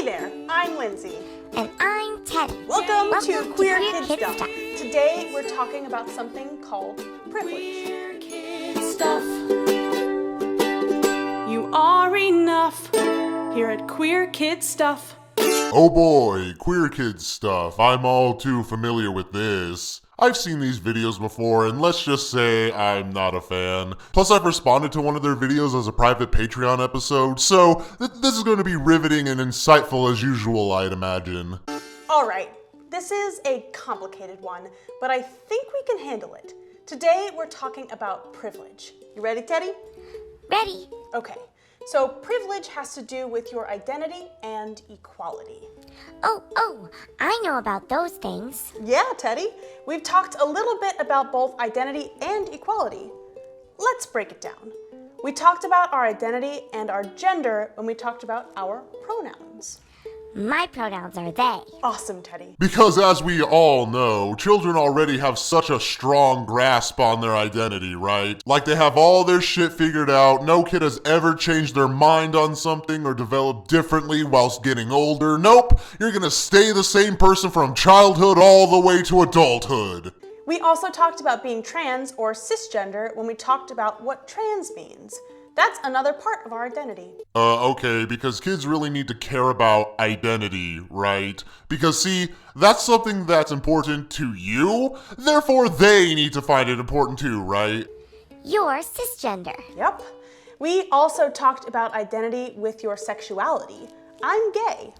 Hey there, I'm Lindsay. And I'm Teddy. Welcome to Queer Kid Stuff. Today we're talking about something called privilege. Queer Kid Stuff. You are enough here at Queer Kid Stuff. Oh boy, Queer Kid Stuff. I'm all too familiar with this. I've seen these videos before, and let's just say I'm not a fan. Plus, I've responded to one of their videos as a private Patreon episode, so this is going to be riveting and insightful as usual, I'd imagine. Alright, this is a complicated one, but I think we can handle it. Today, we're talking about privilege. You ready, Teddy? Ready. Okay, so privilege has to do with your identity and equality. Oh, I know about those things. Yeah, Teddy. We've talked a little bit about both identity and equality. Let's break it down. We talked about our identity and our gender when we talked about our pronouns. My pronouns are they. Awesome, Teddy. Because as we all know, children already have such a strong grasp on their identity, right? Like they have all their shit figured out, no kid has ever changed their mind on something or developed differently whilst getting older. Nope, you're gonna stay the same person from childhood all the way to adulthood. We also talked about being trans or cisgender when we talked about what trans means. That's another part of our identity. Okay, because kids really need to care about identity, right? Because see, that's something that's important to you, therefore they need to find it important too, right? You're cisgender. Yep. We also talked about identity with your sexuality. I'm gay.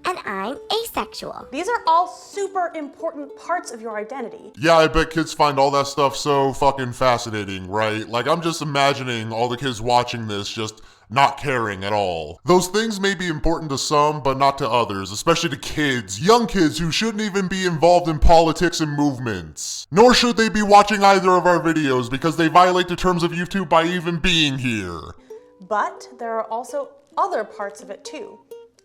And I'm asexual. These are all super important parts of your identity. Yeah, I bet kids find all that stuff so fucking fascinating, right? Like, I'm just imagining all the kids watching this just not caring at all. Those things may be important to some, but not to others, especially to kids, young kids who shouldn't even be involved in politics and movements. Nor should they be watching either of our videos because they violate the terms of YouTube by even being here. But there are also other parts of it too.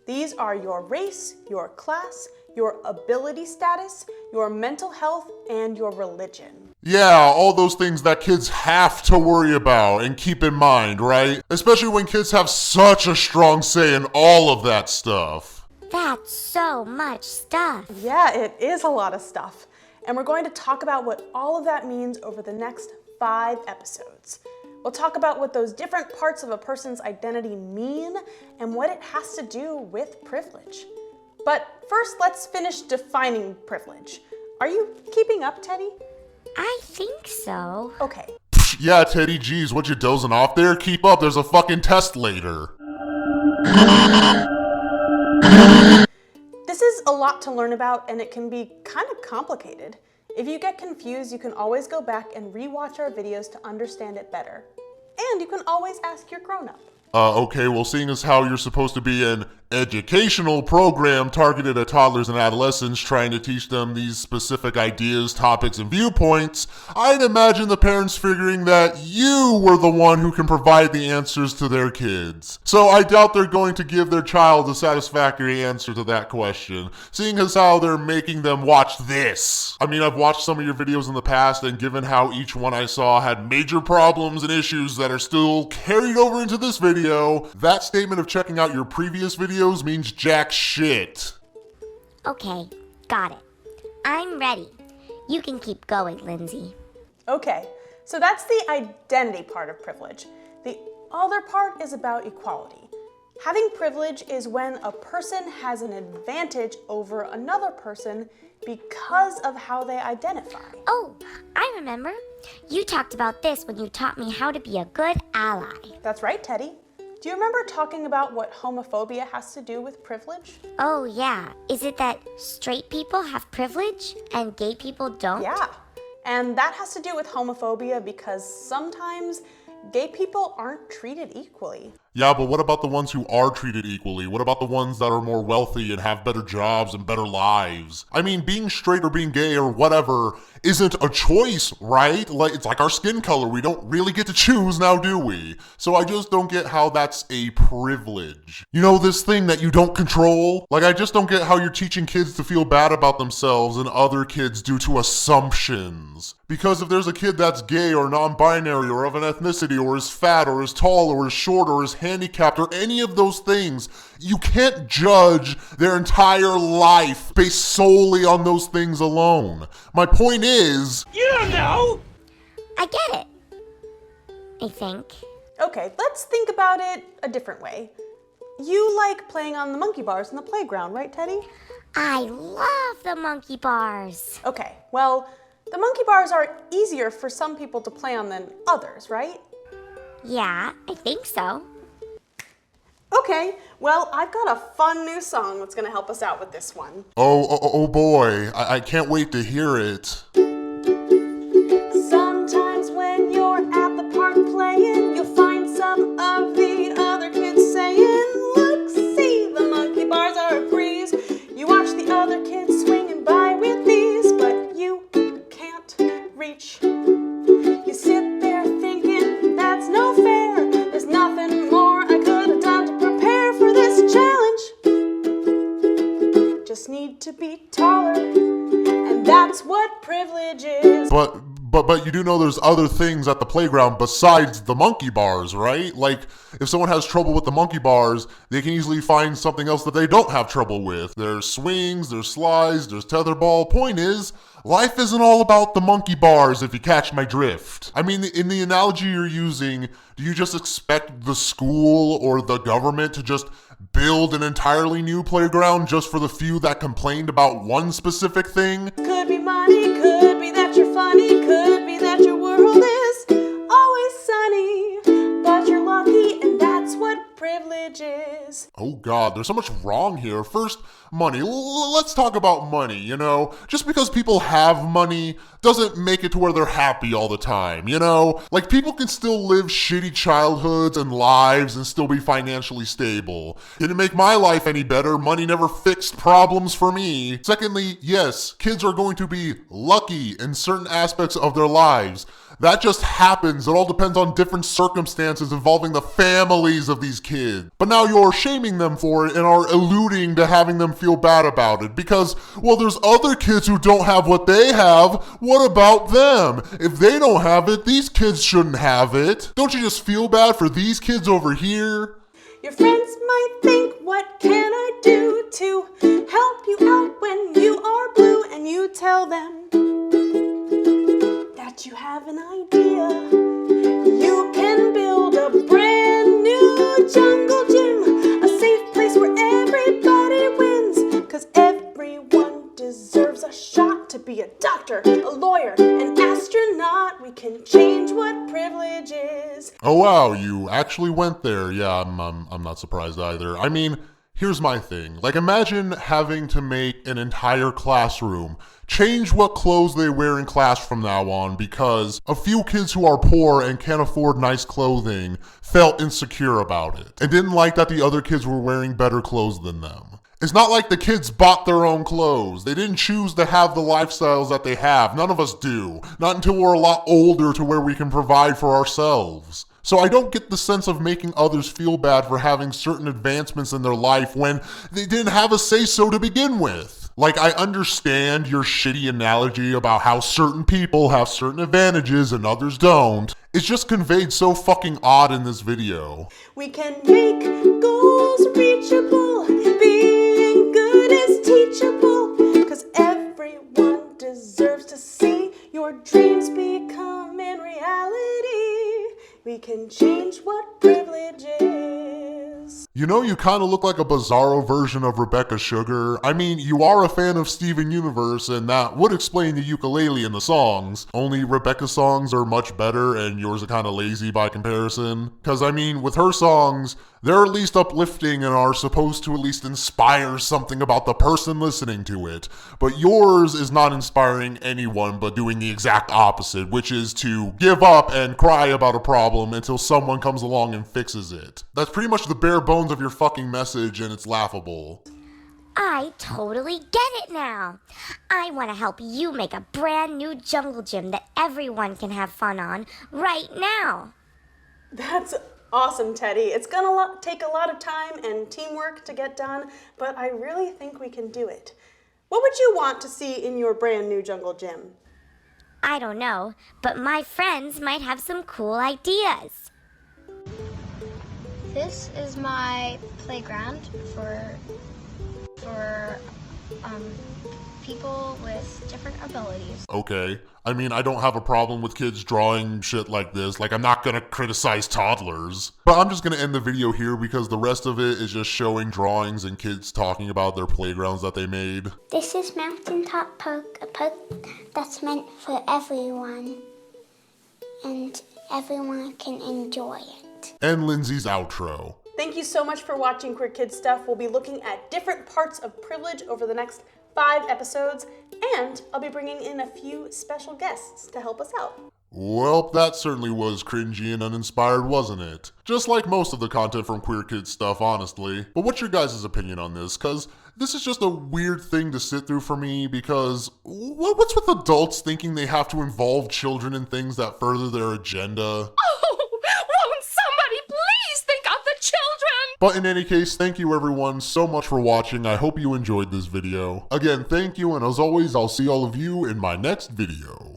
These are your race, your class, your ability status, your mental health, and your religion. Yeah, all those things that kids have to worry about and keep in mind, right? Especially when kids have such a strong say in all of that stuff. That's so much stuff. Yeah, it is a lot of stuff. And we're going to talk about what all of that means over the next 5 episodes. We'll talk about what those different parts of a person's identity mean and what it has to do with privilege. But first, let's finish defining privilege. Are you keeping up, Teddy? I think so. Okay. Yeah, Teddy, geez, what you dozing off there? Keep up, there's a fucking test later. This is a lot to learn about and it can be kind of complicated. If you get confused, you can always go back and rewatch our videos to understand it better. And you can always ask your grown-up. Okay, well, seeing as how you're supposed to be an educational program targeted at toddlers and adolescents trying to teach them these specific ideas, topics, and viewpoints, I'd imagine the parents figuring that you were the one who can provide the answers to their kids. So I doubt they're going to give their child a satisfactory answer to that question, seeing as how they're making them watch this. I mean, I've watched some of your videos in the past, and given how each one I saw had major problems and issues that are still carried over into this video, that statement of checking out your previous videos means jack shit. Okay, got it. I'm ready. You can keep going, Lindsay. Okay, so that's the identity part of privilege. The other part is about equality. Having privilege is when a person has an advantage over another person because of how they identify. Oh, I remember. You talked about this when you taught me how to be a good ally. That's right, Teddy. Do you remember talking about what homophobia has to do with privilege? Oh, yeah. Is it that straight people have privilege and gay people don't? Yeah, and that has to do with homophobia because sometimes gay people aren't treated equally. Yeah, but what about the ones who are treated equally? What about the ones that are more wealthy and have better jobs and better lives? I mean, being straight or being gay or whatever isn't a choice, right? Like, it's like our skin color. We don't really get to choose now, do we? So I just don't get how that's a privilege. You know, this thing that you don't control? Like, I just don't get how you're teaching kids to feel bad about themselves and other kids due to assumptions. Because if there's a kid that's gay or non-binary or of an ethnicity or is fat or is tall or is short or is handicapped or any of those things, you can't judge their entire life based solely on those things alone. My point is... You don't know! I get it. I think. Okay, let's think about it a different way. You like playing on the monkey bars in the playground, right, Teddy? I love the monkey bars. Okay, well, the monkey bars are easier for some people to play on than others, right? Yeah, I think so. Okay, well, I've got a fun new song that's gonna help us out with this one. Oh boy, I can't wait to hear it. Sometimes when you're at the park playing, you'll find some of the other kids saying, "Look, see, the monkey bars are a breeze." You watch the other kids swinging by with these, but you can't reach. You sit there thinking, that's no fair. There's nothing more I could have done to prepare for this challenge. Just need to be taller, and that's what privilege is. But you do know there's other things at the playground besides the monkey bars, right? Like, if someone has trouble with the monkey bars, they can easily find something else that they don't have trouble with. There's swings, there's slides, there's tetherball. Point is, life isn't all about the monkey bars, if you catch my drift. I mean, in the analogy you're using, do you just expect the school or the government to just build an entirely new playground just for the few that complained about one specific thing? Could be money, could be that you're funny, could be that your world is always sunny, but you're lucky and that's what privilege is. Oh God, there's so much wrong here. First, money. Let's talk about money, you know? Just because people have money doesn't make it to where they're happy all the time, you know? Like, people can still live shitty childhoods and lives and still be financially stable. Didn't make my life any better. Money never fixed problems for me. Secondly, yes, kids are going to be lucky in certain aspects of their lives. That just happens. It all depends on different circumstances involving the families of these kids. But now you're shaming them for it and are alluding to having them feel bad about it because, well, there's other kids who don't have what they have. What about them? If they don't have it, these kids shouldn't have it. Don't you just feel bad for these kids over here? Your friends might think, what can I do to help you out when you are blue? And you tell them that you have an idea. You can build a brand new jungle gym, a safe place where everybody wins, 'cause everyone deserves a shot to be a doctor, a lawyer, an astronaut. We can change what privilege is. Oh wow, you actually went there. Yeah, I'm not surprised either. I mean, here's my thing. Like, imagine having to make an entire classroom change what clothes they wear in class from now on because a few kids who are poor and can't afford nice clothing felt insecure about it and didn't like that the other kids were wearing better clothes than them. It's not like the kids bought their own clothes. They didn't choose to have the lifestyles that they have. None of us do. Not until we're a lot older to where we can provide for ourselves. So I don't get the sense of making others feel bad for having certain advancements in their life when they didn't have a say-so to begin with. Like, I understand your shitty analogy about how certain people have certain advantages and others don't. It's just conveyed so fucking odd in this video. We can make goals reachable. Being good is teachable. 'Cause everyone deserves to see your dreams becoming reality. We can change what privilege is. You know, you kind of look like a bizarro version of Rebecca Sugar. I mean, you are a fan of Steven Universe, and that would explain the ukulele in the songs. Only Rebecca's songs are much better, and yours are kind of lazy by comparison. Because, I mean, with her songs, they're at least uplifting and are supposed to at least inspire something about the person listening to it. But yours is not inspiring anyone, but doing the exact opposite, which is to give up and cry about a problem until someone comes along and fixes it. That's pretty much the bare bones of your fucking message, and it's laughable. I totally get it now. I want to help you make a brand new jungle gym that everyone can have fun on right now. That's awesome, Teddy. It's gonna take a lot of time and teamwork to get done, but I really think we can do it. What would you want to see in your brand new jungle gym? I don't know, but my friends might have some cool ideas. This is my playground for people with different abilities. Okay. I mean, I don't have a problem with kids drawing shit like this. Like, I'm not gonna criticize toddlers. But I'm just gonna end the video here because the rest of it is just showing drawings and kids talking about their playgrounds that they made. This is Mountaintop Poke, a poke that's meant for everyone, and everyone can enjoy it. And Lindsay's outro. Thank you so much for watching Queer Kid Stuff. We'll be looking at different parts of privilege over the next 5 episodes, and I'll be bringing in a few special guests to help us out. Well, that certainly was cringy and uninspired, wasn't it? Just like most of the content from Queer Kid Stuff, honestly. But what's your guys' opinion on this? Because this is just a weird thing to sit through for me, because what's with adults thinking they have to involve children in things that further their agenda? Won't somebody please think of the children? But in any case, thank you everyone so much for watching. I hope you enjoyed this video. Again, thank you, and as always, I'll see all of you in my next video.